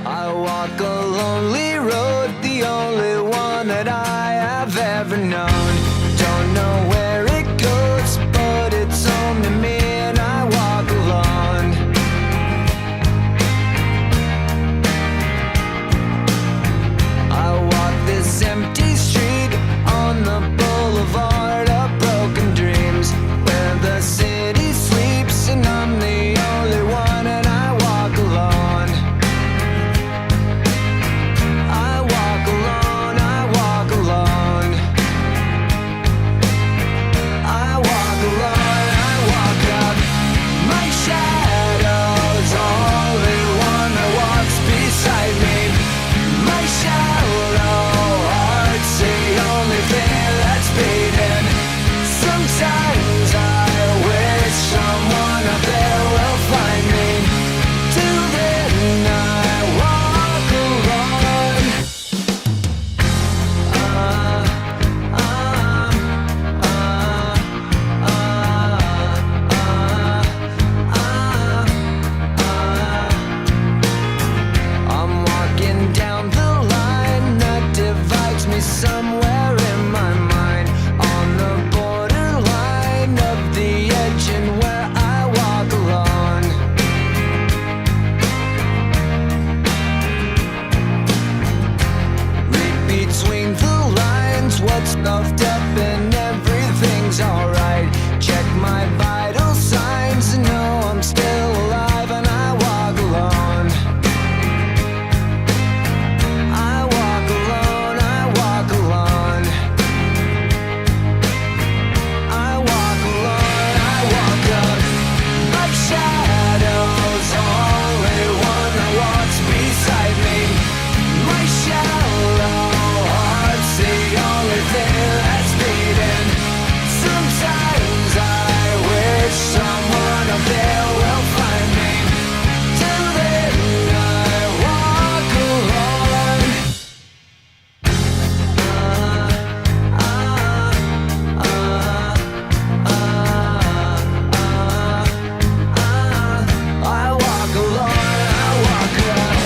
I walk a lonely road, the only one that I have ever known. Don't know where it goes, but it's home to me, and I walk alone. I walk this empty street on the boulevard of broken dreams, where the city sleeps and I'm the only one, and I walk alone. I walk alone, I walk alone. I walk alone, I walk up. My shadow's only one that walks beside me. My shallow heart's the only thing that's beating. Sometimes I wish someone out there will find me. Till then I walk alone. I'm walking down the line that divides me somewhere in my mind, on the borderline of the edge and where I walk alone. Read between the lines what's puffed up and everything's alright. Check my vital signs and know I'm still alive, and I walk alone. I walk alone, I walk alone. I walk alone, I walk up. My shadow's only one that walks beside me. My shallow heart's the only thing that's beating. Sometimes I wish someone up there will find me. Till then I walk alone. I walk alone, I walk alone.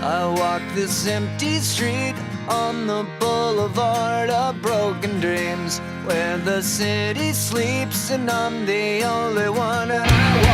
I walk this empty street on the boulevard of broken dreams, where the city sleeps and I'm the only one, and I walk